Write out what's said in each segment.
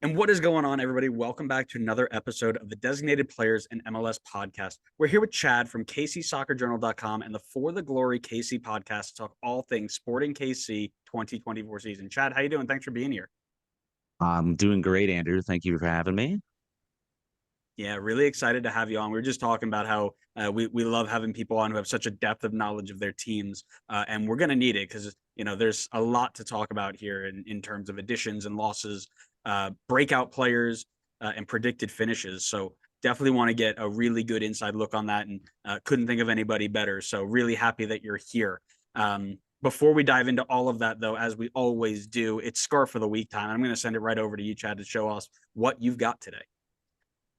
And what is going on, everybody? Welcome back to another episode of the Designated Players and MLS podcast. We're here with Chad from KCSoccerJournal.com and the For the Glory KC podcast to talk all things Sporting KC 2024 season. Chad, how you doing? Thanks for being here. I'm doing great, Andrew. Thank you for having me. Yeah, really excited to have you on. We were just talking about how we love having people on who have such a depth of knowledge of their teams, and we're going to need it because there's a lot to talk about here in terms of additions and losses, breakout players, and predicted finishes. So definitely want to get a really good inside look on that, and couldn't think of anybody better. So really happy that you're here. Before we dive into all of that, though, as we always do, it's Scarf of the Week time. I'm going to send it right over to you, Chad, to show us what you've got today.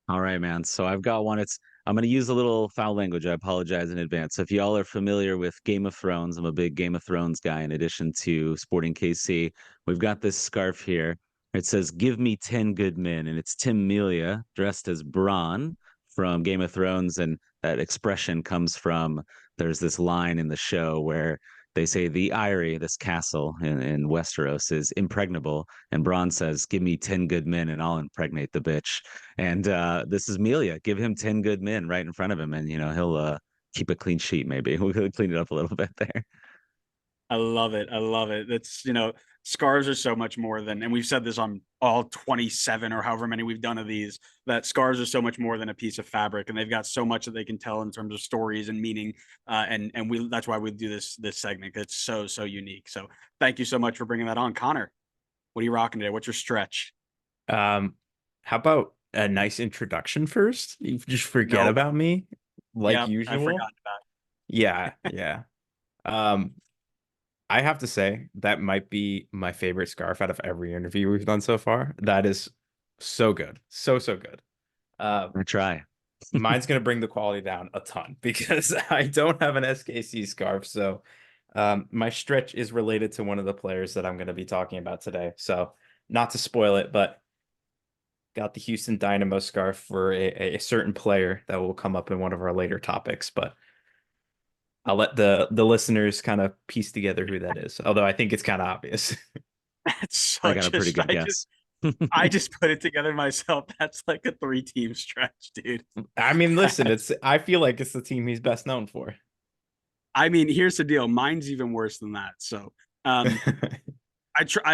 All right, man. So I've got one. I'm going to use a little foul language. I apologize in advance. So if y'all are familiar with Game of Thrones, I'm a big Game of Thrones guy in addition to Sporting KC. We've got this scarf here. It says, "Give me 10 good men." And it's Tim Melia dressed as Bronn from Game of Thrones. And that expression comes from there's this line in the show where they say the Eyrie, this castle in Westeros, is impregnable. And Bronn says, "Give me 10 good men and I'll impregnate the bitch." And this is Melia. Give him 10 good men right in front of him, and he'll keep a clean sheet. Maybe we'll clean it up a little bit there. I love it. I love it. Scarves are so much more than, and we've said this on all 27 or however many we've done of these, that scarves are so much more than a piece of fabric, and they've got so much that they can tell in terms of stories and meaning. And that's why we do this segment. It's so unique. So thank you so much for bringing that on, Connor. What are you rocking today? What's your stretch? Um, how about a nice introduction first? You just forget Nope. about me like Yep. I usual. forgot about Yeah, yeah. Um, I have to say that might be my favorite scarf out of every interview we've done so far. That is so good. So good. Uh, I try. Mine's gonna bring the quality down a ton because I don't have an SKC scarf. So my stretch is related to one of the players that I'm gonna be talking about today. So not to spoil it, but got the Houston Dynamo scarf for a certain player that will come up in one of our later topics, but I'll let the listeners kind of piece together who that is. Although I think it's kind of obvious. it. It's I got such a a pretty good guess. I just put it together myself. That's like a 3-team stretch, dude. I mean, listen, I feel like it's the team he's best known for. I mean, here's the deal. Mine's even worse than that. So,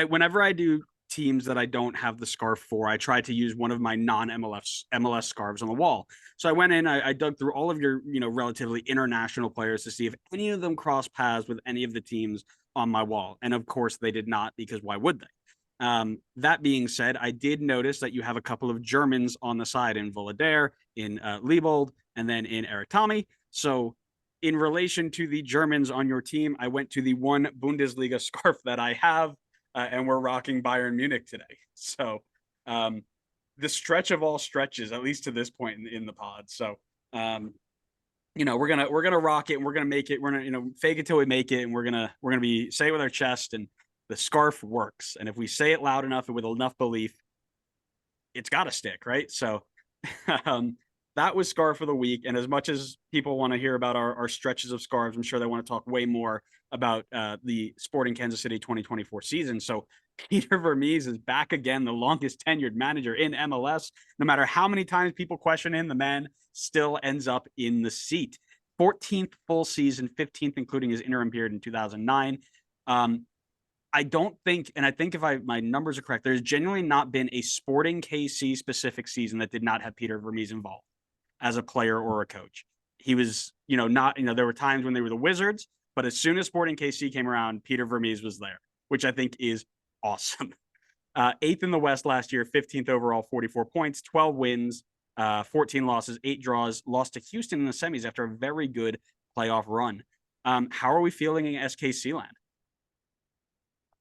whenever I do teams that I don't have the scarf for, I try to use one of my non-MLS scarves on the wall. So I went in, I dug through all of your, relatively international players to see if any of them cross paths with any of the teams on my wall. And of course they did not, because why would they? That being said, I did notice that you have a couple of Germans on the side in Volader, in Liebold, and then in Eric Tommy. So in relation to the Germans on your team, I went to the one Bundesliga scarf that I have, and we're rocking Bayern Munich today. So um, the stretch of all stretches, at least to this point in the pod. So we're gonna rock it, and we're gonna make it. We're gonna fake it till we make it, and we're gonna be say it with our chest, and the scarf works. And if we say it loud enough and with enough belief, it's got to stick, right? So um, that was Scarf of the Week. And as much as people want to hear about our stretches of scarves, I'm sure they want to talk way more about the Sporting Kansas City 2024 season. So Peter Vermes is back again, the longest tenured manager in MLS. No matter how many times people question him, the man still ends up in the seat. 14th full season, 15th, including his interim period in 2009. I don't think, and I think if my numbers are correct, there's genuinely not been a Sporting KC specific season that did not have Peter Vermes involved as a player or a coach. He was, not, there were times when they were the Wizards, but as soon as Sporting KC came around, Peter Vermes was there, which I think is awesome. Eighth in the West last year, 15th overall, 44 points, 12 wins, 14 losses, 8 draws, lost to Houston in the semis after a very good playoff run. How are we feeling in SKC land?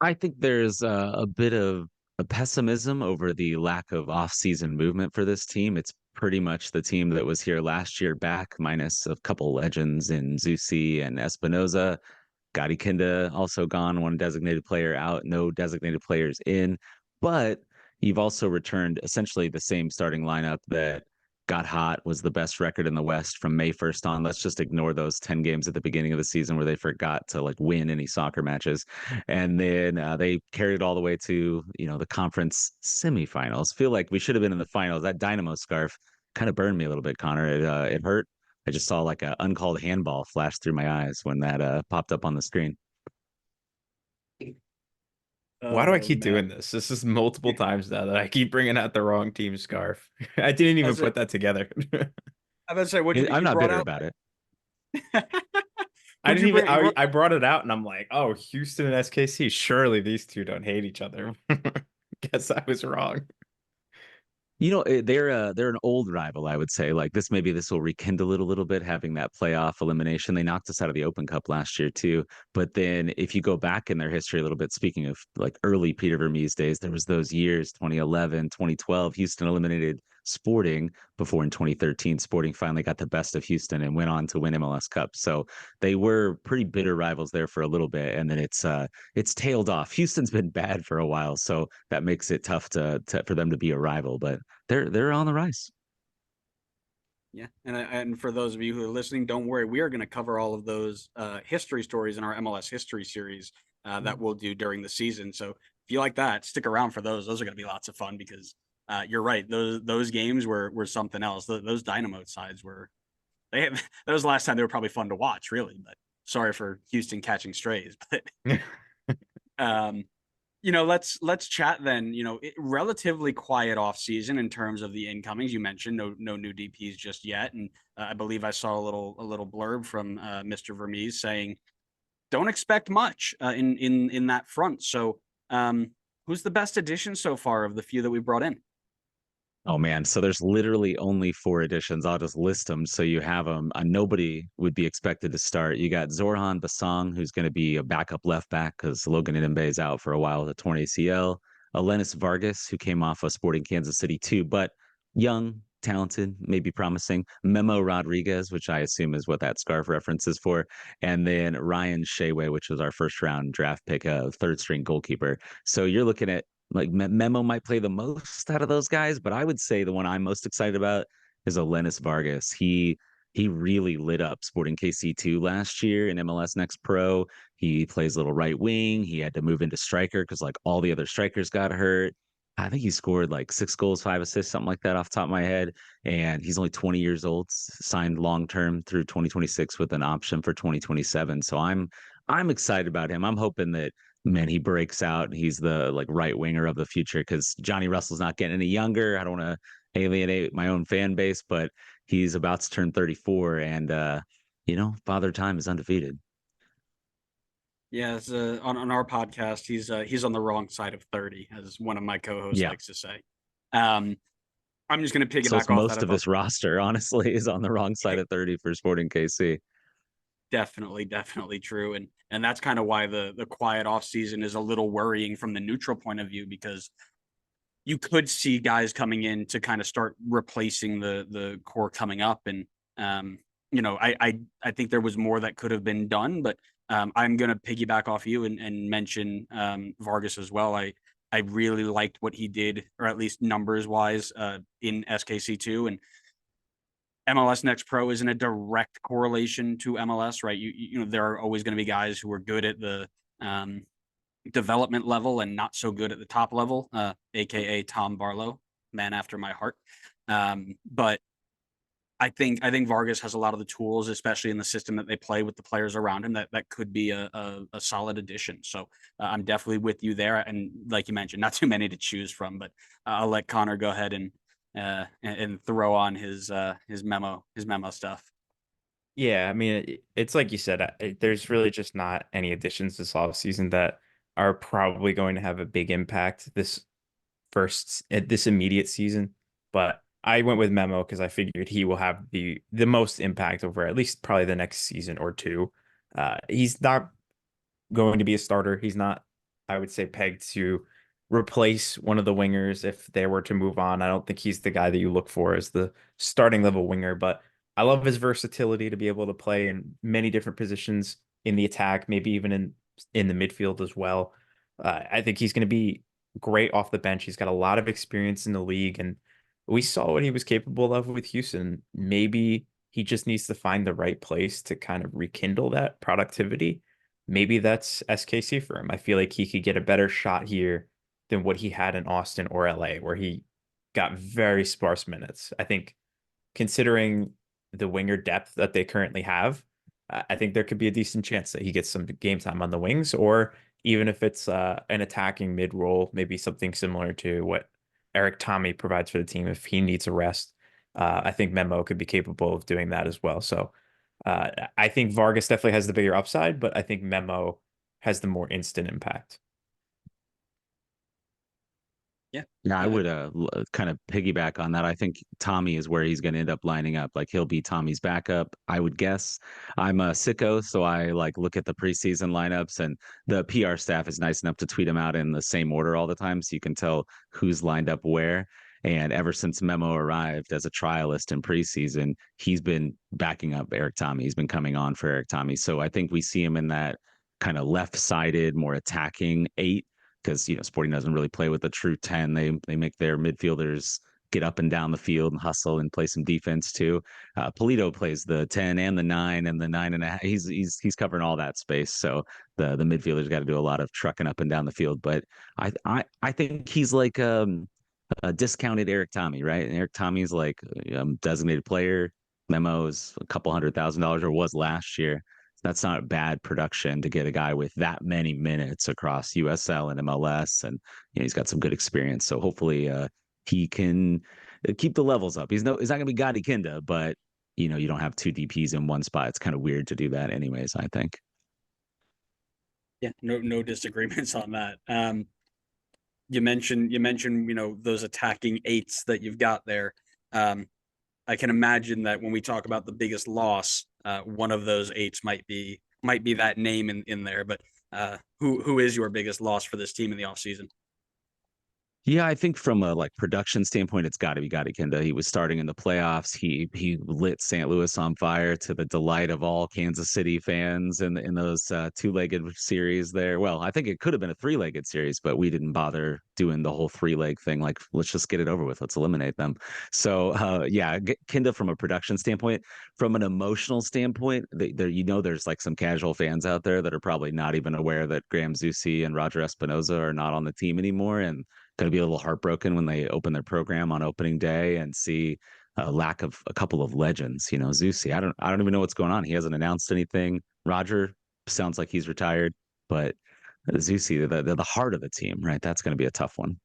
I think there's a bit of a pessimism over the lack of off-season movement for this team. It's pretty much the team that was here last year back, minus a couple legends in Zusi and Espinoza. Gotti Kinda also gone, one designated player out, no designated players in. But you've also returned essentially the same starting lineup that got hot, was the best record in the West from May 1st on. Let's just ignore those 10 games at the beginning of the season where they forgot to like win any soccer matches. And then they carried it all the way to, the conference semifinals. Feel like we should have been in the finals. That Dynamo scarf kind of burned me a little bit, Connor. It hurt. I just saw like an uncalled handball flash through my eyes when that popped up on the screen. Why do I Oh, keep man. doing this? This is multiple times now that I keep bringing out the wrong team scarf. I didn't even That's put it. that together. I was about to say, what you, I'm you not brought bitter out? about it. I What'd didn't you even bring? You brought, I brought it out and I'm like, oh, Houston and SKC. Surely these two don't hate each other. Guess I was wrong. They're an old rival, I would say. Like maybe this will rekindle it a little bit, having that playoff elimination. They knocked us out of the Open Cup last year too. But then if you go back in their history a little bit, speaking of like early Peter Vermees days, there was those years, 2011, 2012, Houston eliminated Sporting before in 2013, Sporting finally got the best of Houston and went on to win MLS Cup. So they were pretty bitter rivals there for a little bit. And then it's tailed off. Houston's been bad for a while, so that makes it tough for them to be a rival. But they're on the rise. yeah, and for those of you who are listening, don't worry. We are going to cover all of those history stories in our MLS history series that we'll do during the season. So if you like that, stick around for those. Those are going to be lots of fun because you're right. Those games were something else. Those Dynamo sides were that was the last time they were probably fun to watch, really. But sorry for Houston catching strays. But um, let's chat then. Relatively quiet off season in terms of the incomings. You mentioned no new DPs just yet, and I believe I saw a little blurb from Mr. Vermees saying don't expect much in that front. So, who's the best addition so far of the few that we brought in? Oh man, so there's literally only 4 additions. I'll just list them so you have them. Nobody would be expected to start. You got Zorhan Basang, who's going to be a backup left back because Logan Inembe is out for a while with a torn ACL. Alenis Vargas, who came off of Sporting Kansas City too, but young, talented, maybe promising. Memo Rodriguez, which I assume is what that scarf reference is for, and then Ryan Shayway, which was our first round draft pick, a third string goalkeeper. So you're looking at like Memo might play the most out of those guys, but I would say the one I'm most excited about is Alenis Vargas. He really lit up Sporting KC2 last year in MLS Next Pro. He plays a little right wing. He had to move into striker because like all the other strikers got hurt. I think he scored like 6 goals, 5 assists, something like that off the top of my head. And he's only 20 years old, signed long term through 2026 with an option for 2027. So I'm excited about him. I'm hoping that man, he breaks out. He's the like right winger of the future because Johnny Russell's not getting any younger. I don't want to alienate my own fan base, but he's about to turn 34 and Father Time is undefeated. Yeah, on our podcast, he's on the wrong side of 30, as one of my co-hosts Yeah. likes to say. I'm just going to So it's piggyback off that. most of this roster, honestly, is on the wrong side of 30 for Sporting KC. Definitely true, and that's kind of why the quiet off season is a little worrying from the neutral point of view because you could see guys coming in to kind of start replacing the core coming up, and I think there was more that could have been done, but I'm going to piggyback off you and mention Vargas as well. I really liked what he did, or at least numbers wise, in SKC2, and MLS Next Pro isn't a direct correlation to MLS, right? There are always going to be guys who are good at the development level and not so good at the top level, aka Tom Barlow, man after my heart. But I think Vargas has a lot of the tools, especially in the system that they play with the players around him, that could be a solid addition. So I'm definitely with you there. And like you mentioned, not too many to choose from, but I'll let Connor go ahead and throw on his memo stuff. Yeah, I mean, it's like you said, there's really just not any additions this offseason that are probably going to have a big impact this immediate season. But I went with Memo because I figured he will have the most impact over at least probably the next season or two. He's not going to be a starter. He's not, I would say, pegged to replace one of the wingers if they were to move on. I don't think he's the guy that you look for as the starting level winger, but I love his versatility to be able to play in many different positions in the attack, maybe even in the midfield as well. I think he's going to be great off the bench. He's got a lot of experience in the league, and we saw what he was capable of with Houston. Maybe he just needs to find the right place to kind of rekindle that productivity. Maybe that's SKC for him. I feel like he could get a better shot here than what he had in Austin or LA, where he got very sparse minutes. I think considering the winger depth that they currently have, I think there could be a decent chance that he gets some game time on the wings, or even if it's an attacking mid role, maybe something similar to what Eric Tommy provides for the team if he needs a rest. I think Memo could be capable of doing that as well. So I think Vargas definitely has the bigger upside, but I think Memo has the more instant impact. Yeah. Yeah, I would kind of piggyback on that. I think Tommy is where he's going to end up lining up. Like he'll be Tommy's backup, I would guess. I'm a sicko, so I like look at the preseason lineups, and the PR staff is nice enough to tweet them out in the same order all the time, so you can tell who's lined up where. And ever since Memo arrived as a trialist in preseason, he's been backing up Eric Tommy. He's been coming on for Eric Tommy. So I think we see him in that kind of left-sided, more attacking 8, because Sporting doesn't really play with a true 10. They make their midfielders get up and down the field and hustle and play some defense too. Polito plays the 10 and the 9 and the 9.5. He's covering all that space. So the midfielders got to do a lot of trucking up and down the field. But I think he's like a discounted Eric Tommy, right? And Eric Tommy's like designated player. Memo's a couple $100,000 or was last year. That's not bad production to get a guy with that many minutes across USL and MLS, and he's got some good experience. So hopefully he can keep the levels up. He's not going to be Gadi Kinda, but you don't have 2 DPs in one spot. It's kind of weird to do that, anyways. I think. Yeah, no disagreements on that. You mentioned those attacking 8s that you've got there. I can imagine that when we talk about the biggest loss, one of those 8s might be that name in there. But who is your biggest loss for this team in the offseason? Yeah, I think from a production standpoint, it's got to be Gadi Kinda. He was starting in the playoffs. He lit St. Louis on fire to the delight of all Kansas City fans in those 2-legged series there. Well, I think it could have been a 3-legged series, but we didn't bother doing the whole 3-leg thing. Like, let's just get it over with. Let's eliminate them. So yeah, Kinda from a production standpoint. From an emotional standpoint, there's some casual fans out there that are probably not even aware that Graham Zusi and Roger Espinoza are not on the team anymore, and going to be a little heartbroken when they open their program on opening day and see a lack of a couple of legends. Zusi, I don't even know what's going on. He hasn't announced anything. Roger sounds like he's retired, but Zusi, they're the heart of the team, right? That's going to be a tough one.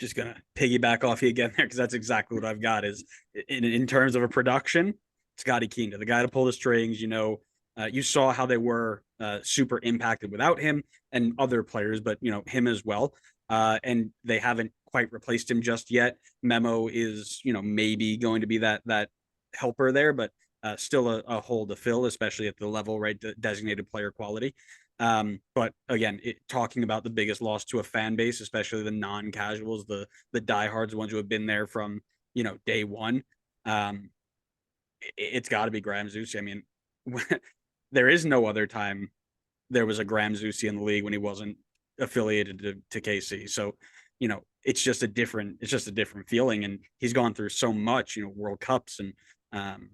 Just gonna piggyback off you again there, because that's exactly what I've got. Is in terms of a production, it's Gadi Kinda, the guy to pull the strings. You saw how they were super impacted without him and other players, but him as well. And they haven't quite replaced him just yet. Memo is, maybe going to be that helper there, but still a hole to fill, especially at the level, right? The designated player quality. But again, talking about the biggest loss to a fan base, especially the non-casuals, the diehards, the ones who have been there from, day one. It's got to be Graham Zusi. I mean, there is no other time there was a Graham Zusi in the league when he wasn't affiliated to KC. So, it's just a different feeling. And he's gone through so much, World Cups and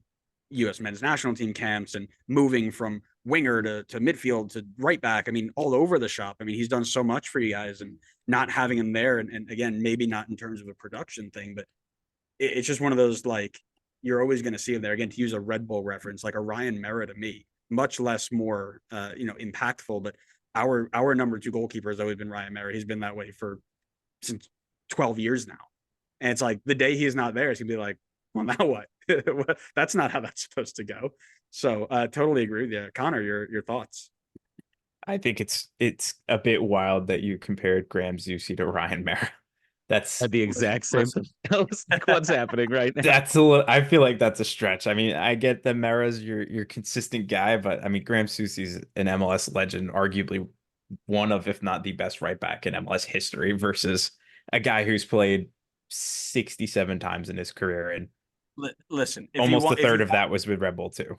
U.S. men's national team camps and moving from winger to midfield to right back. I mean, all over the shop. I mean, he's done so much for you guys, and not having him there. And again, maybe not in terms of a production thing, but it's just one of those, you're always going to see him there. Again, to use a Red Bull reference, like a Ryan Mera to me, much less more, impactful, but our number 2 goalkeeper has always been Ryan Mera. He's been that way since 12 years now. And it's like the day he's not there, it's gonna be like, well, now what? That's not how that's supposed to go. So totally agree with you. Connor, your thoughts. I think it's a bit wild that you compared Graham Zusi to Ryan Mera. That's At the exact same. What's happening right now? That's a little. I feel like that's a stretch. I mean, I get that Mera's your consistent guy, but I mean, Graham Zusi's an MLS legend, arguably one of, if not the best right back in MLS history, versus a guy who's played 67 times in his career, and Listen, almost a third of that was with Red Bull too.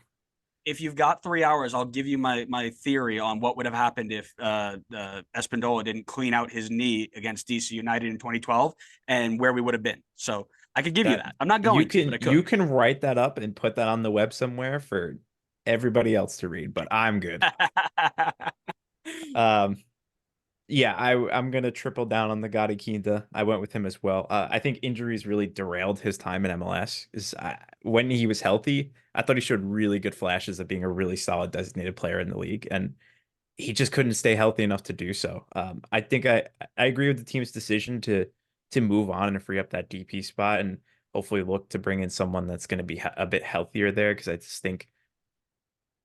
if you've got 3 hours, I'll give you my theory on what would have happened if Espindola didn't clean out his knee against DC United in 2012 and where we would have been. So I could give you that. I'm not going to, but I could. You can write that up and put that on the web somewhere for everybody else to read, but I'm good. Yeah, I'm gonna triple down on the Gotti Quinta. I went with him as well. I think injuries really derailed his time in MLS. When he was healthy, I thought he showed really good flashes of being a really solid designated player in the league, and he just couldn't stay healthy enough to do so. I think I agree with the team's decision to move on and free up that DP spot, and hopefully look to bring in someone that's going to be a bit healthier there, because I just think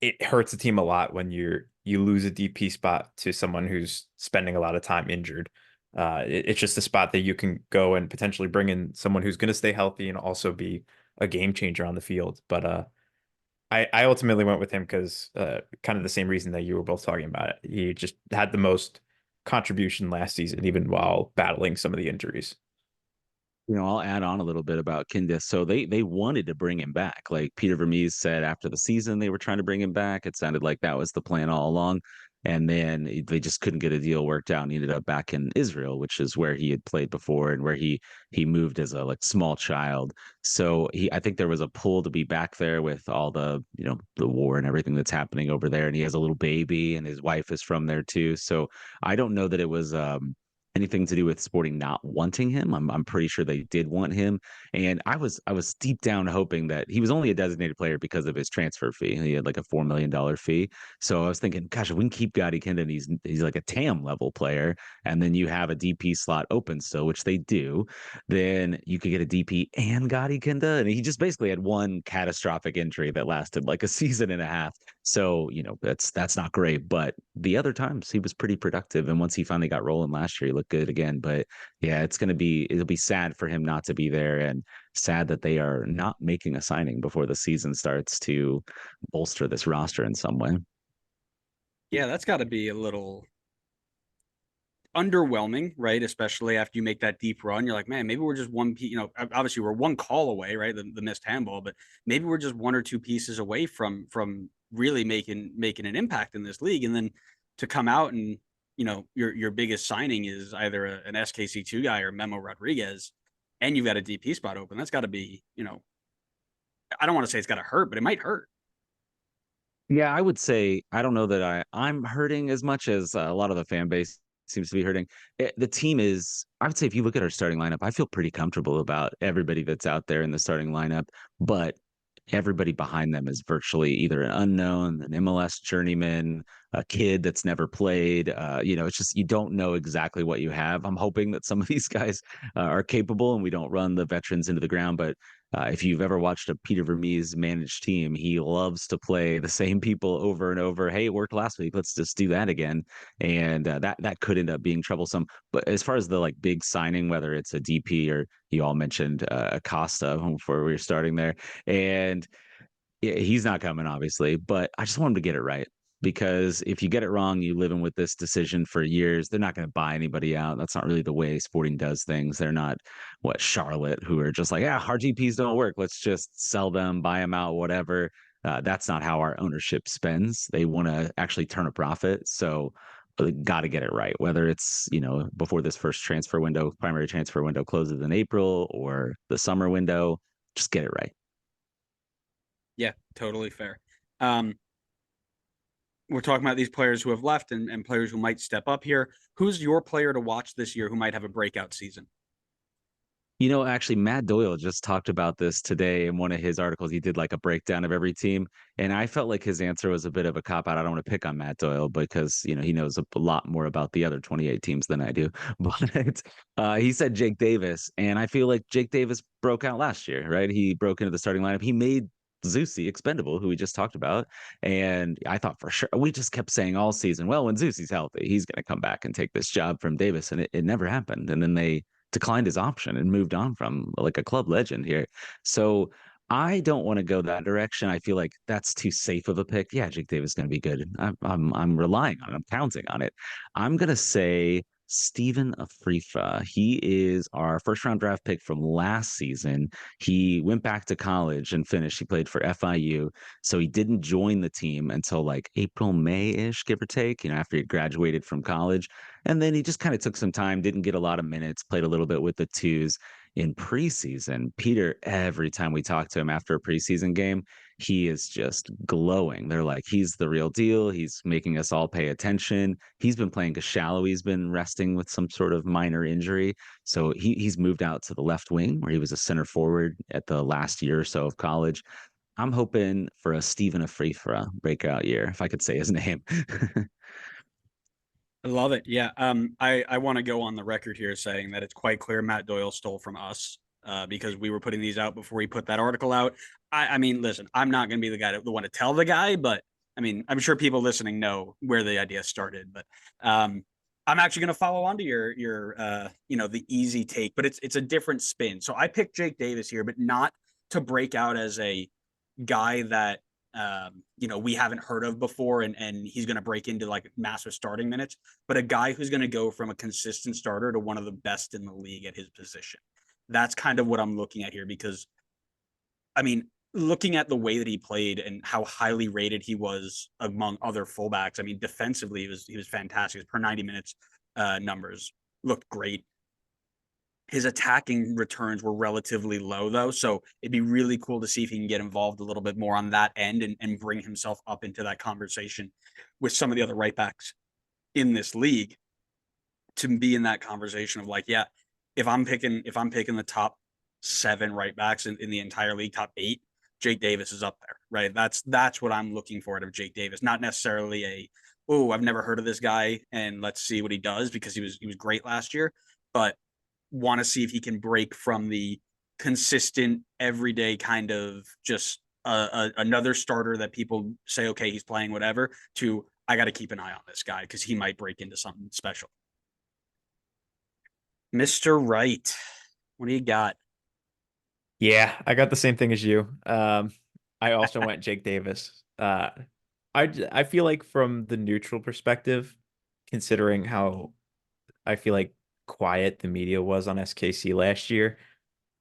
it hurts the team a lot when you lose a DP spot to someone who's spending a lot of time injured. It's just a spot that you can go and potentially bring in someone who's going to stay healthy and also be a game changer on the field. But I ultimately went with him because kind of the same reason that you were both talking about it. He just had the most contribution last season, even while battling some of the injuries. I'll add on a little bit about Kinda. So they wanted to bring him back. Like Peter Vermees said after the season, they were trying to bring him back. It sounded like that was the plan all along. And then they just couldn't get a deal worked out, and he ended up back in Israel, which is where he had played before and where he moved as a like small child. So I think there was a pull to be back there with all the the war and everything that's happening over there. And he has a little baby, and his wife is from there too. So I don't know that it was anything to do with Sporting not wanting him. I'm pretty sure they did want him, and I was deep down hoping that he was only a designated player because of his transfer fee. He had like a $4 million fee, so I was thinking, gosh, if we can keep Gotti Kinda, he's like a TAM level player, and then you have a DP slot open still, which they do, then you could get a DP and Gotti Kinda, and he just basically had one catastrophic injury that lasted like a season and a half. So that's not great, but the other times he was pretty productive, and once he finally got rolling last year, he looked good again. But yeah, it'll be sad for him not to be there, and sad that they are not making a signing before the season starts to bolster this roster in some way. Yeah, that's got to be a little underwhelming, right? Especially after you make that deep run, you're like, man, maybe we're just obviously we're one call away, right? The missed handball, but maybe we're just one or two pieces away from really making an impact in this league. And then to come out and your biggest signing is either an SKC2 guy or Memo Rodriguez, and you've got a DP spot open. That's got to be, I don't want to say it's got to hurt, but it might hurt. Yeah, I would say I don't know that I'm hurting as much as a lot of the fan base seems to be hurting. The team is, I would say, if you look at our starting lineup, I feel pretty comfortable about everybody that's out there in the starting lineup, but everybody behind them is virtually either an unknown, an MLS journeyman, a kid that's never played. It's just you don't know exactly what you have. I'm hoping that some of these guys are capable and we don't run the veterans into the ground. But if you've ever watched a Peter Vermees managed team, he loves to play the same people over and over. Hey, it worked last week. Let's just do that again. And that could end up being troublesome. But as far as the like big signing, whether it's a DP or you all mentioned Acosta before we were starting there, and yeah, he's not coming, obviously, but I just want him to get it right. Because if you get it wrong, you live in with this decision for years. They're not going to buy anybody out. That's not really the way Sporting does things. They're not Charlotte, who are just like, yeah, our GPs don't work. Let's just sell them, buy them out, whatever. That's not how our ownership spends. They want to actually turn a profit. So got to get it right, whether it's before this first primary transfer window closes in April, or the summer window. Just get it right. Yeah, totally fair. We're talking about these players who have left and players who might step up here. Who's your player to watch this year who might have a breakout season? Actually, Matt Doyle just talked about this today in one of his articles. He did like a breakdown of every team, and I felt like his answer was a bit of a cop out. I don't want to pick on Matt Doyle because he knows a lot more about the other 28 teams than I do. But he said Jake Davis, and I feel like Jake Davis broke out last year, right? He broke into the starting lineup. He made Zusi expendable, who we just talked about. And I thought for sure, we just kept saying all season, well, when Zusi's healthy, he's going to come back and take this job from Davis. And it never happened. And then they declined his option and moved on from like a club legend here. So I don't want to go that direction. I feel like that's too safe of a pick. Yeah, Jake Davis is going to be good. I'm relying on it. I'm counting on it. I'm going to say Steven Afrifa. He is our first round draft pick from last season. He went back to college and finished. He played for FIU. So he didn't join the team until like April, May-ish, give or take, after he graduated from college. And then he just kind of took some time, didn't get a lot of minutes, played a little bit with the twos in preseason. Peter, every time we talk to him after a preseason game, he is just glowing. They're like, he's the real deal. He's making us all pay attention. He's been playing shallow. He's been resting with some sort of minor injury. So he's moved out to the left wing where he was a center forward at the last year or so of college. I'm hoping for a Steven Afrifa breakout year, if I could say his name. I love it. Yeah. I want to go on the record here saying that it's quite clear Matt Doyle stole from us because we were putting these out before he put that article out. I mean, listen, I'm not going to be the one to tell the guy, but I mean, I'm sure people listening know where the idea started. But I'm actually going to follow on to your the easy take, but it's a different spin. So I picked Jake Davis here, but not to break out as a guy that we haven't heard of before and he's going to break into like massive starting minutes, but a guy who's going to go from a consistent starter to one of the best in the league at his position. That's kind of what I'm looking at here because, I mean, looking at the way that he played and how highly rated he was among other fullbacks, I mean, defensively, he was fantastic. His per 90 minutes numbers looked great. His attacking returns were relatively low, though, so it'd be really cool to see if he can get involved a little bit more on that end and bring himself up into that conversation with some of the other right backs in this league to be in that conversation of like, yeah, if I'm picking the top 7 right backs in the entire league, top 8, Jake Davis is up there, right? That's what I'm looking for out of Jake Davis, not necessarily I've never heard of this guy and let's see what he does because he was great last year, but want to see if he can break from the consistent everyday kind of just another starter that people say, okay, he's playing whatever, to I got to keep an eye on this guy because he might break into something special. Mr. Wright, what do you got? Yeah, I got the same thing as you. I also went Jake Davis. I feel like from the neutral perspective, considering how I feel like quiet the media was on SKC last year,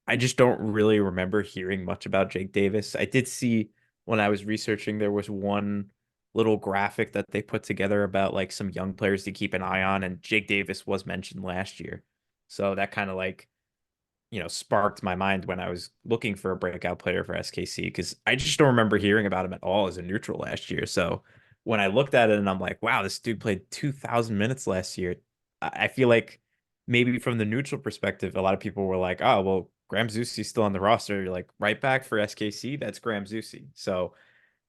I just don't really remember hearing much about Jake Davis. I did see when I was researching, there was one little graphic that they put together about like some young players to keep an eye on, and Jake Davis was mentioned last year. So that kind of like, sparked my mind when I was looking for a breakout player for SKC because I just don't remember hearing about him at all as a neutral last year. So when I looked at it and I'm like, wow, this dude played 2,000 minutes last year, I feel like maybe from the neutral perspective, a lot of people were like, oh, well, Graham Zusi's still on the roster. You're like, right back for SKC, that's Graham Zusi. So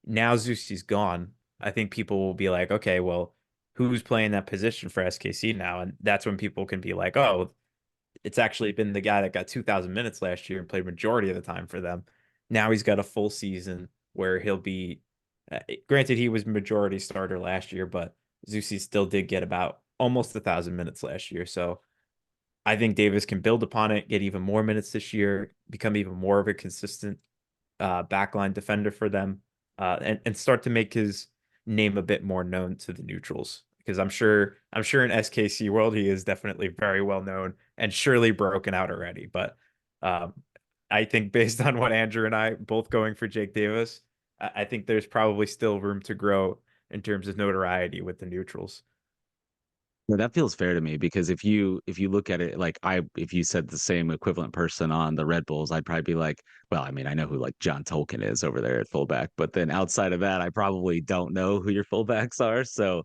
now Zusi's gone. I think people will be like, okay, well, who's playing that position for SKC now? And that's when people can be like, oh, it's actually been the guy that got 2,000 minutes last year and played majority of the time for them. Now he's got a full season where he'll be, granted, he was majority starter last year, but Zusi still did get about almost 1,000 minutes last year. So I think Davis can build upon it, get even more minutes this year, become even more of a consistent backline defender for them, and start to make his name a bit more known to the neutrals. Because I'm sure in SKC world he is definitely very well known and surely broken out already. But I think based on what Andrew and I both going for Jake Davis, I think there's probably still room to grow in terms of notoriety with the neutrals. Yeah, that feels fair to me because if you look at it like if you said the same equivalent person on the Red Bulls, I'd probably be like, well, I mean, I know who like John Tolkien is over there at fullback, but then outside of that, I probably don't know who your fullbacks are. So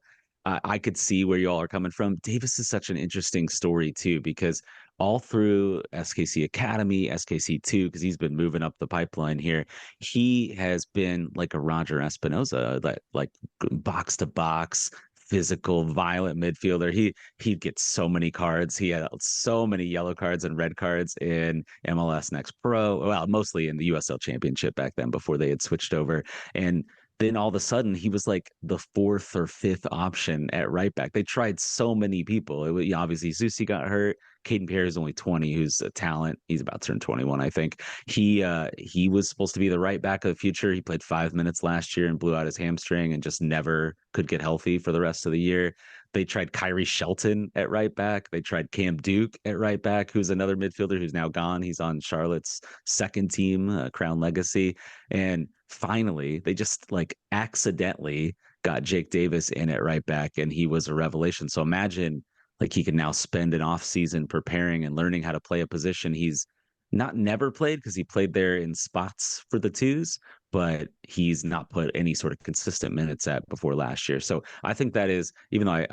I could see where you all are coming from. Davis is such an interesting story too because all through SKC Academy, SKC2, because he's been moving up the pipeline here, he has been like a Roger Espinoza, that like box to box physical, violent midfielder. He'd get so many cards. He had so many yellow cards and red cards in MLS Next Pro. Well, mostly in the USL Championship back then before they had switched over. And then all of a sudden he was like the 4th or 5th option at right back. They tried so many people. It was obviously Zusi got hurt. Caden Pierre is only 20, who's a talent. He's about to turn 21, I think. He was supposed to be the right back of the future. He played 5 minutes last year and blew out his hamstring and just never could get healthy for the rest of the year. they tried Kyrie Shelton at right back. They tried Cam Duke at right back, who's another midfielder who's now gone. He's on Charlotte's second team, Crown Legacy. And finally, they just like accidentally got Jake Davis in at right back, and he was a revelation. So imagine like he can now spend an off season preparing and learning how to play a position he's not never played, because he played there in spots for the twos, but he's not put any sort of consistent minutes at before last year. So I think that is, even though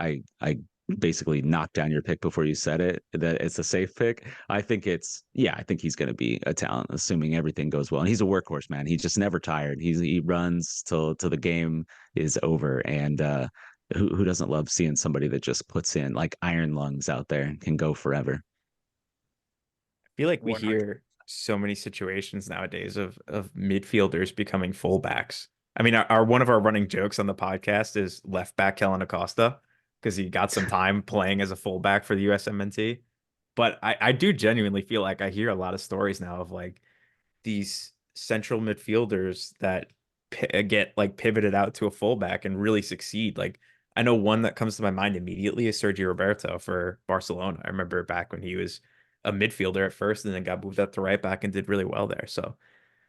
I basically knocked down your pick before you said it, that it's a safe pick. I think I think he's going to be a talent, assuming everything goes well. And he's a workhorse, man. He's just never tired. He runs till the game is over. And who doesn't love seeing somebody that just puts in like iron lungs out there and can go forever? I feel like we 100%. hear so many situations nowadays of midfielders becoming fullbacks. I mean, our one of our running jokes on the podcast is left back Kellen Acosta, because he got some time playing as a fullback for the USMNT. But I do genuinely feel like I hear a lot of stories now of like these central midfielders that get like pivoted out to a fullback and really succeed. Like I know one that comes to my mind immediately is Sergio Roberto for Barcelona. I remember back when he was a midfielder at first and then got moved up to right back and did really well there. So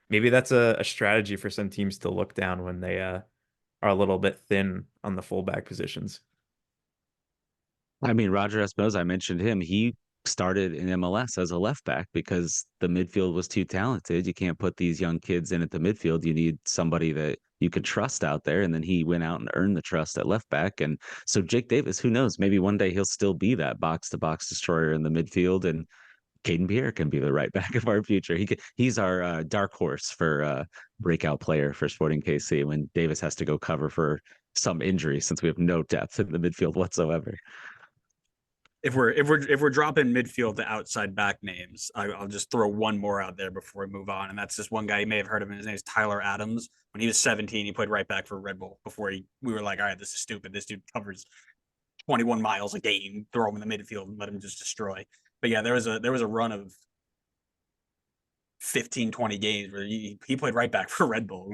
maybe that's a strategy for some teams to look down when they are a little bit thin on the fullback positions. I mean, Roger Espinoza, I mentioned him. He started in MLS as a left back because the midfield was too talented. You can't put these young kids in at the midfield. You need somebody that you could trust out there. And then he went out and earned the trust at left back. And so Jake Davis, who knows, maybe one day he'll still be that box to box destroyer in the midfield. And Caden Pierre can be the right back of our future. He's our dark horse for breakout player for Sporting KC when Davis has to go cover for some injury, since we have no depth in the midfield whatsoever. If we're dropping midfield to outside back names, I'll just throw one more out there before we move on, and that's just one guy you may have heard of him. His name is Tyler Adams. When he was 17, he played right back for Red Bull before we were like, all right, this is stupid. This dude covers 21 miles a game. Throw him in the midfield and let him just destroy. But yeah, there was a run of 15, 20 games where he played right back for Red Bull.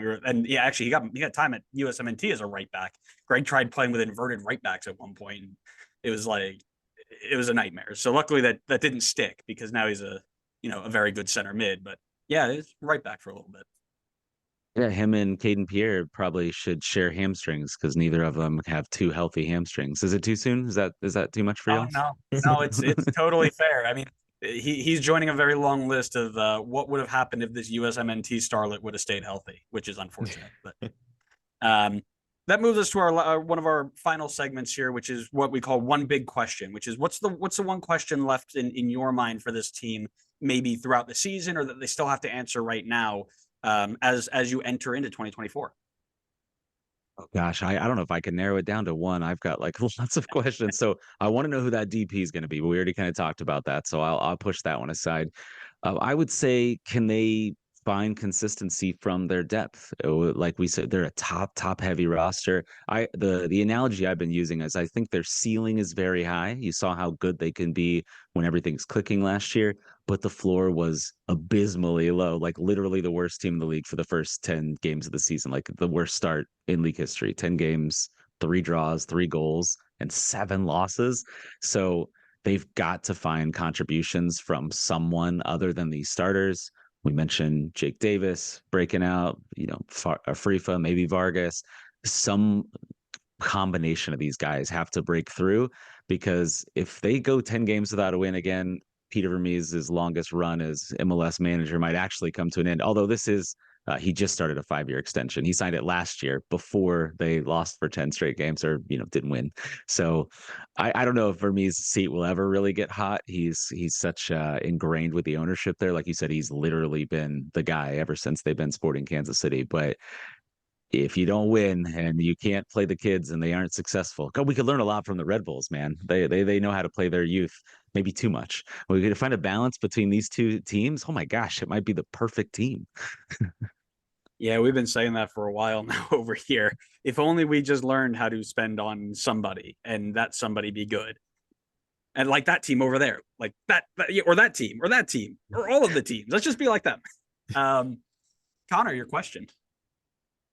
Actually he got time at USMNT as a right back. Greg tried playing with inverted right backs at one point, and it was a nightmare. So luckily that didn't stick, because now he's a very good center mid. But yeah, it's right back for a little bit. Yeah, him and Caden Pierre probably should share hamstrings, because neither of them have two healthy hamstrings. Is it too soon? Is that too much for you? No, it's totally fair. I mean, he's joining a very long list of what would have happened if this USMNT starlet would have stayed healthy, which is unfortunate. But that moves us to our one of our final segments here, which is what we call one big question, which is what's the one question left in your mind for this team, maybe throughout the season, or that they still have to answer right now, as you enter into 2024. Oh gosh, I don't know if I can narrow it down to one. I've got like lots of questions. So I want to know who that DP is going to be, but we already kind of talked about that. So I'll push that one aside. I would say, can they find consistency from their depth? Like we said, they're a top heavy roster. The analogy I've been using is I think their ceiling is very high. You saw how good they can be when everything's clicking last year, but the floor was abysmally low, like literally the worst team in the league for the first 10 games of the season, like the worst start in league history. 10 games, 3 draws, 3 goals, and 7 losses. So they've got to find contributions from someone other than these starters. We mentioned Jake Davis breaking out, Afrifa, maybe Vargas. Some combination of these guys have to break through, because if they go 10 games without a win again, Peter Vermes's longest run as MLS manager might actually come to an end. Although this is, he just started a 5-year extension. He signed it last year before they lost for 10 straight games, or, didn't win. So I don't know if Vermes's seat will ever really get hot. He's such ingrained with the ownership there. Like you said, he's literally been the guy ever since they've been Sporting Kansas City. But if you don't win and you can't play the kids and they aren't successful, God, we could learn a lot from the Red Bulls, man. They know how to play their youth, maybe too much. We could find a balance between these two teams. Oh my gosh, it might be the perfect team. Yeah, we've been saying that for a while now over here. If only we just learned how to spend on somebody, and that somebody be good. And like that team over there, like that or that team, or all of the teams. Let's just be like them. Connor, your question.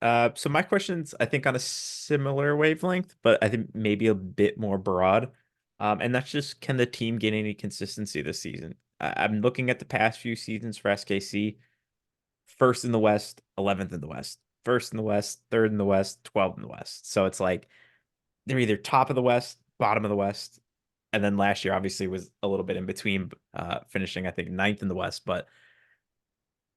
So my question's, I think, on a similar wavelength, but I think maybe a bit more broad. And that's just, can the team get any consistency this season? I'm looking at the past few seasons for SKC. First in the West, 11th in the West. First in the West, third in the West, 12th in the West. So it's like they're either top of the West, bottom of the West. And then last year obviously was a little bit in between, finishing, I think, ninth in the West. But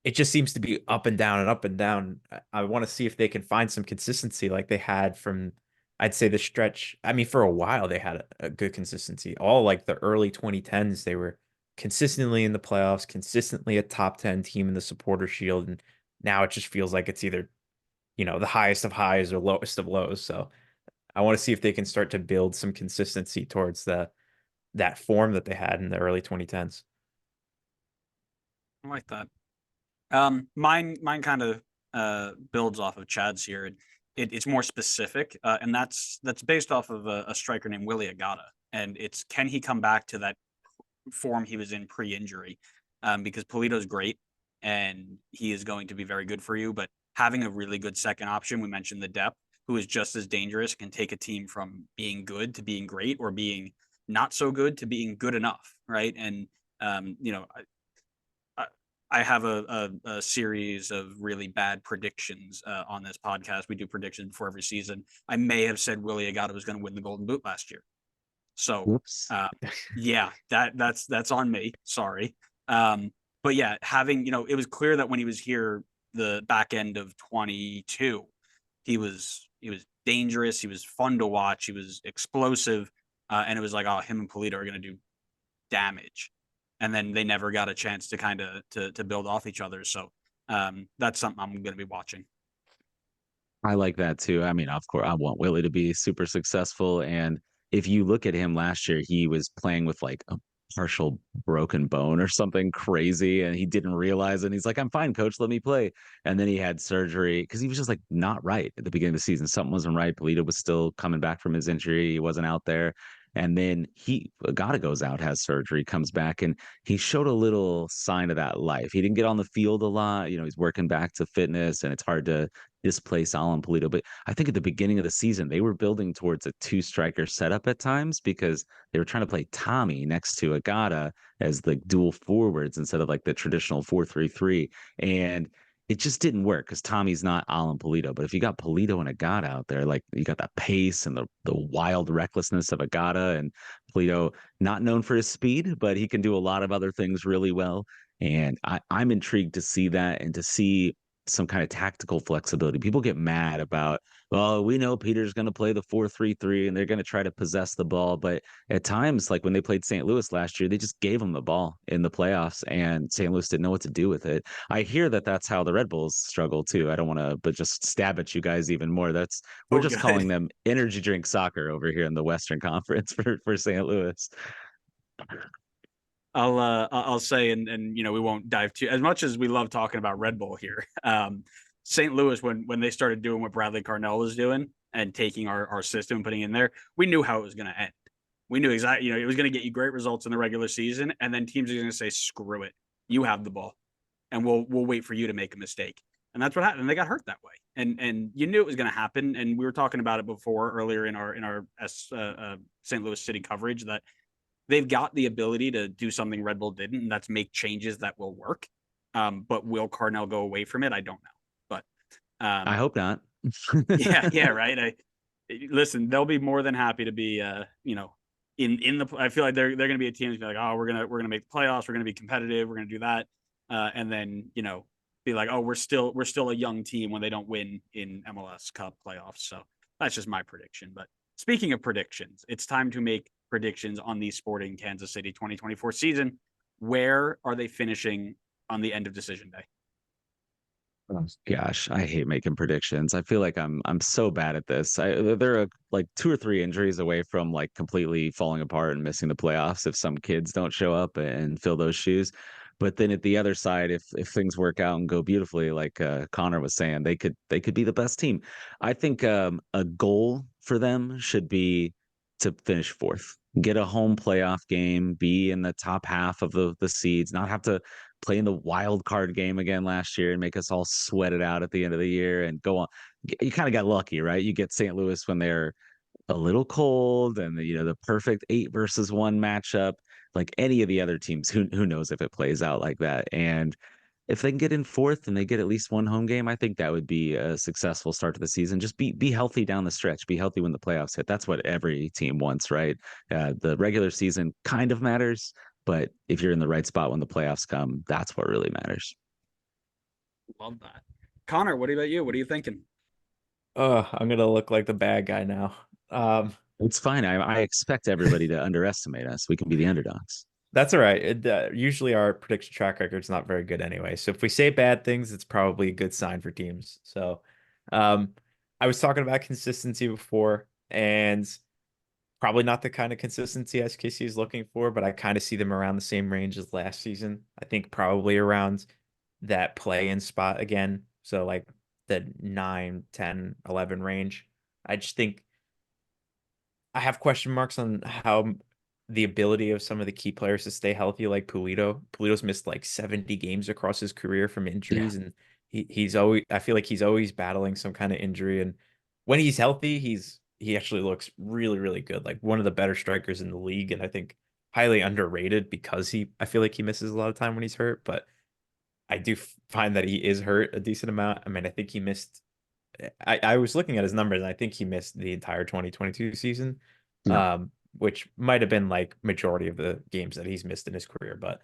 it just seems to be up and down and up and down. I want to see if they can find some consistency like they had from, I'd say, the stretch. I mean, for a while they had a good consistency. All like the early 2010s, they were consistently in the playoffs, consistently a top 10 team in the supporter shield. And now it just feels like it's either, the highest of highs or lowest of lows. So I want to see if they can start to build some consistency towards that form that they had in the early 2010s. I like that. Mine kind of builds off of Chad's here. It's more specific, and that's based off of a striker named Willie Agata, and it's, can he come back to that form he was in pre-injury? Because Polito's great, and he is going to be very good for you, but having a really good second option, we mentioned the depth, who is just as dangerous, can take a team from being good to being great, or being not so good to being good enough, right? And I have a series of really bad predictions on this podcast. We do predictions before every season. I may have said Willie Agata was going to win the Golden Boot last year. So, Whoops. yeah, that's on me. Sorry. But yeah, having, it was clear that when he was here, the back end of 22, he was dangerous. He was fun to watch. He was explosive. And it was like, oh, him and Polito are going to do damage. And then they never got a chance to kind of to build off each other. So that's something I'm going to be watching. I like that too. I mean, of course, I want Willie to be super successful. And if you look at him last year, he was playing with like a partial broken bone or something crazy, and he didn't realize it. And he's like, "I'm fine, coach. Let me play." And then he had surgery because he was just like not right at the beginning of the season. Something wasn't right. Polito was still coming back from his injury. He wasn't out there. And then Agata goes out, has surgery, comes back, and he showed a little sign of that life. He didn't get on the field a lot. He's working back to fitness, and it's hard to displace Alan Polito. But I think at the beginning of the season, they were building towards a two striker setup at times because they were trying to play Tommy next to Agata as the dual forwards instead of like the traditional 4-3-3. And it just didn't work because Tommy's not Alan Polito. But if you got Polito and Agata out there, like you got that pace and the wild recklessness of Agata, and Polito, not known for his speed, but he can do a lot of other things really well. And I'm intrigued to see that and to see some kind of tactical flexibility. People get mad about, well, we know Peter's going to play the 4-3-3 and they're going to try to possess the ball. But at times, like when they played St. Louis last year, they just gave them the ball in the playoffs and St. Louis didn't know what to do with it. I hear that that's how the Red Bulls struggle too. I don't want to, but just stab at you guys even more. We're just calling them energy drink soccer over here in the Western Conference for St. Louis. I'll say, and we won't dive too, as much as we love talking about Red Bull here. St. Louis, when they started doing what Bradley Carnell was doing and taking our system and putting it in there, we knew how it was going to end. We knew exactly, it was going to get you great results in the regular season, and then teams are going to say, "Screw it, you have the ball, and we'll wait for you to make a mistake." And that's what happened. They got hurt that way, and you knew it was going to happen. And we were talking about it before earlier in our St. Louis City coverage that they've got the ability to do something Red Bull didn't, and that's make changes that will work. But will Carnell go away from it? I don't know. But I hope not. yeah, right. Listen, they'll be more than happy to be in the. I feel like they're going to be a team that's be like, oh, we're gonna make the playoffs, we're gonna be competitive, we're gonna do that, and then be like, oh, we're still a young team when they don't win in MLS Cup playoffs. So that's just my prediction. But speaking of predictions, it's time to make predictions on the Sporting Kansas City 2024 season. Where are they finishing on the end of decision day? Oh, gosh, I hate making predictions. I feel like I'm so bad at this. They're like 2 or 3 injuries away from like completely falling apart and missing the playoffs if some kids don't show up and fill those shoes. But then at the other side, if things work out and go beautifully, like Connor was saying, they could be the best team. I think a goal for them should be to finish fourth, get a home playoff game, be in the top half of the seeds, not have to playing the wild card game again last year and make us all sweat it out at the end of the year and go on. You kind of got lucky, right? You get St. Louis when they're a little cold and the perfect 8 versus 1 matchup. Like any of the other teams, who knows if it plays out like that. And if they can get in fourth and they get at least one home game, I think that would be a successful start to the season. Just be healthy down the stretch, be healthy when the playoffs hit. That's what every team wants, right? The regular season kind of matters, but if you're in the right spot when the playoffs come, that's what really matters. Love that. Connor, what about you? What are you thinking? I'm gonna look like the bad guy now. It's fine. I expect everybody to underestimate us. We can be the underdogs. That's all right. Usually our prediction track record is not very good anyway. So if we say bad things, it's probably a good sign for teams. So I was talking about consistency before, and probably not the kind of consistency SKC is looking for, but I kind of see them around the same range as last season. I think probably around that play-in spot again. So like the 9, 10, 11 range. I just think I have question marks on how the ability of some of the key players to stay healthy, like Pulido. Pulido's missed like 70 games across his career from injuries, and he's always, I feel like he's always battling some kind of injury. And when he's healthy, he actually looks really, really good. Like one of the better strikers in the league, and I think highly underrated because I feel like he misses a lot of time when he's hurt, but I do find that he is hurt a decent amount. I mean, I think he missed I was looking at his numbers and I think he missed the entire 2022 season. Yeah. Which might have been like majority of the games that he's missed in his career. But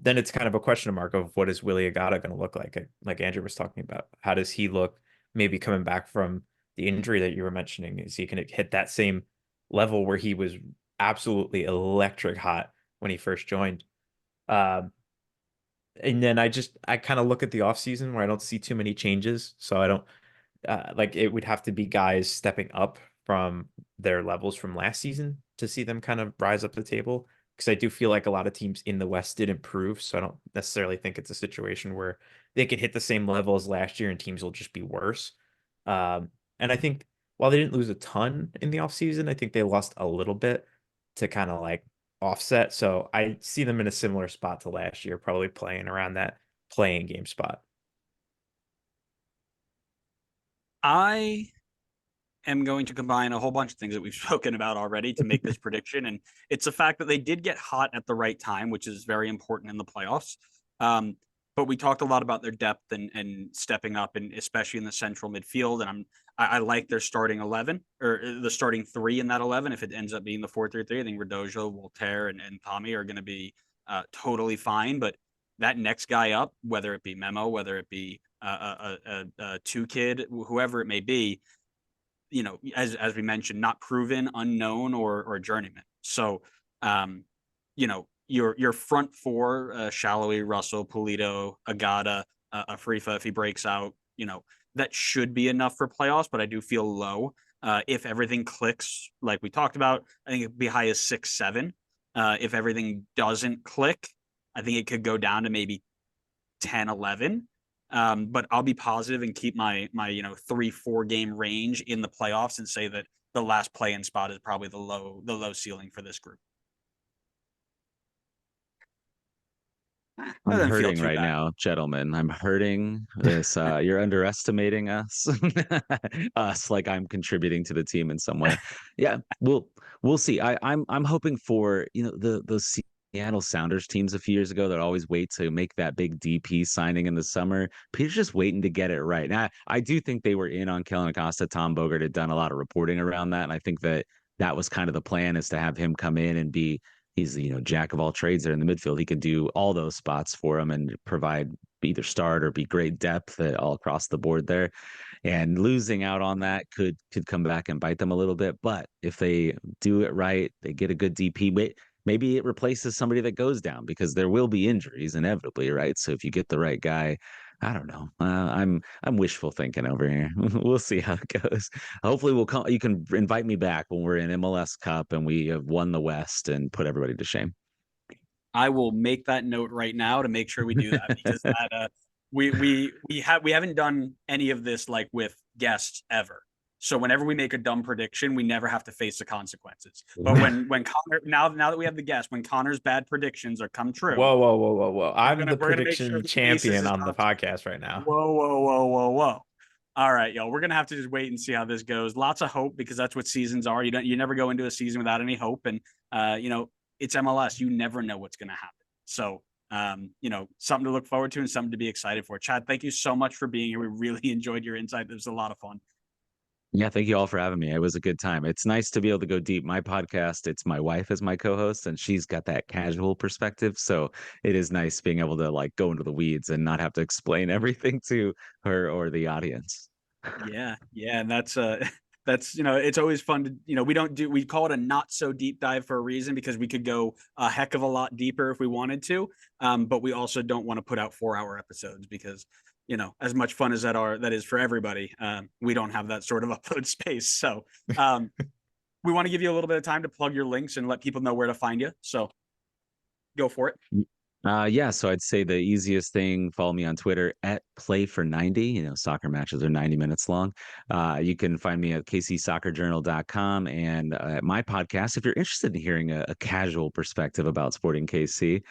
then it's kind of a question mark of what is Willie Agata going to look like Andrew was talking about. How does he look maybe coming back from the injury that you were mentioning? Is he going to hit that same level where he was absolutely electric hot when he first joined? And then I kind of look at the offseason where I don't see too many changes. So I don't like it would have to be guys stepping up from their levels from last season to see them kind of rise up the table. Because I do feel like a lot of teams in the West did improve. So I don't necessarily think it's a situation where they could hit the same level as last year and teams will just be worse. And I think while they didn't lose a ton in the offseason, I think they lost a little bit to kind of like offset. So I see them in a similar spot to last year, probably playing around that playing game spot. I am going to combine a whole bunch of things that we've spoken about already to make this prediction. And it's the fact that they did get hot at the right time, which is very important in the playoffs. But we talked a lot about their depth and stepping up, and especially in the central midfield. And I like their starting 11 or the starting 3 in that 11. If it ends up being the 4-3-3, I think Radojo, Voltaire, and Tommy are going to be totally fine. But that next guy up, whether it be Memo, whether it be a 2 kid, whoever it may be, as we mentioned, not proven, unknown, or journeyman. So, your front 4, Shallowy, Russell, Pulido, Agata, Afrifa, if he breaks out, that should be enough for playoffs, but I do feel low. If everything clicks, like we talked about, I think it'd be high as 6-7. If everything doesn't click, I think it could go down to maybe 10-11. But I'll be positive and keep my 3-4 game range in the playoffs and say that the last play-in spot is probably the low ceiling for this group. I'm hurting right now, gentlemen. I'm hurting. This you're underestimating us. Us, like I'm contributing to the team in some way. Yeah, we'll see. I'm hoping for those Seattle Sounders teams a few years ago that always wait to make that big DP signing in the summer. Peter's just waiting to get it right. Now, I do think they were in on Kellen Acosta. Tom Bogert had done a lot of reporting around that, and I think that was kind of the plan, is to have him come in and he's jack of all trades there in the midfield. He could do all those spots for him and provide either start or be great depth all across the board there. And losing out on that could come back and bite them a little bit. But if they do it right, they get a good DP. Maybe it replaces somebody that goes down, because there will be injuries inevitably, right? So if you get the right guy, I don't know. I'm wishful thinking over here. We'll see how it goes. Hopefully we'll come. You can invite me back when we're in MLS Cup and we have won the West and put everybody to shame. I will make that note right now to make sure we do that, because that we haven't done any of this like with guests ever. So whenever we make a dumb prediction, we never have to face the consequences. But when Connor, now that we have the guest, when Connor's bad predictions are come true, Whoa. I'm the we're gonna make sure prediction he faces champion his on the podcast right now. Whoa. All right, y'all. We're gonna have to just wait and see how this goes. Lots of hope, because that's what seasons are. You never go into a season without any hope. And it's MLS. You never know what's gonna happen. So something to look forward to and something to be excited for. Chad, thank you so much for being here. We really enjoyed your insight. It was a lot of fun. Yeah, thank you all for having me. It was a good time. It's nice to be able to go deep. My podcast, it's my wife as my co-host, and she's got that casual perspective. So it is nice being able to like go into the weeds and not have to explain everything to her or the audience. Yeah, and that's it's always fun to we call it a not so deep dive for a reason, because we could go a heck of a lot deeper if we wanted to, but we also don't want to put out 4-hour episodes, because as much fun as that is for everybody, we don't have that sort of upload space. So we want to give you a little bit of time to plug your links and let people know where to find you, so go for it. Yeah, so I'd say the easiest thing, follow me on Twitter at play490. Soccer matches are 90 minutes long. You can find me at kcsoccerjournal.com, and at my podcast, if you're interested in hearing a casual perspective about Sporting KC,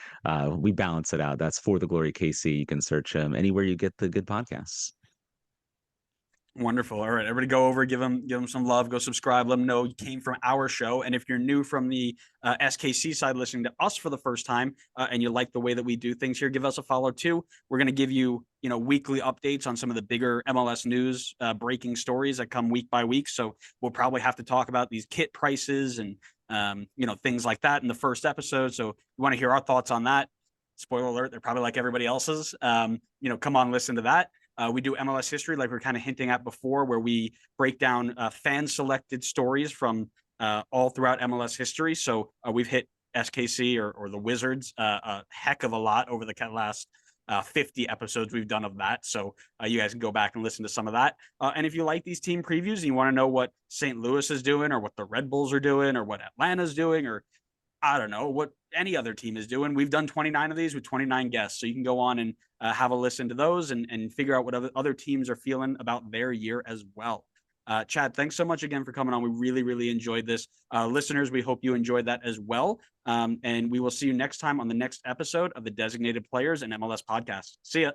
we balance it out. That's For the Glory KC. You can search anywhere you get the good podcasts. Wonderful. All right, everybody go over, give them some love, go subscribe, let them know you came from our show. And if you're new from the SKC side, listening to us for the first time, and you like the way that we do things here, give us a follow too. We're going to give you, weekly updates on some of the bigger MLS news, breaking stories that come week by week. So we'll probably have to talk about these kit prices and, things like that in the first episode. So you want to hear our thoughts on that. Spoiler alert, they're probably like everybody else's. Come on, listen to that. We do MLS history, like we are kind of hinting at before, where we break down fan-selected stories from all throughout MLS history. So we've hit SKC or the Wizards a heck of a lot over the last 50 episodes we've done of that. So you guys can go back and listen to some of that. And if you like these team previews and you want to know what St. Louis is doing, or what the Red Bulls are doing, or what Atlanta's doing, or I don't know what any other team is doing, we've done 29 of these with 29 guests. So you can go on and have a listen to those and figure out what other teams are feeling about their year as well. Chad, thanks so much again for coming on. We really, really enjoyed this. Listeners, we hope you enjoyed that as well. And we will see you next time on the next episode of the Designated Players and MLS podcast. See ya.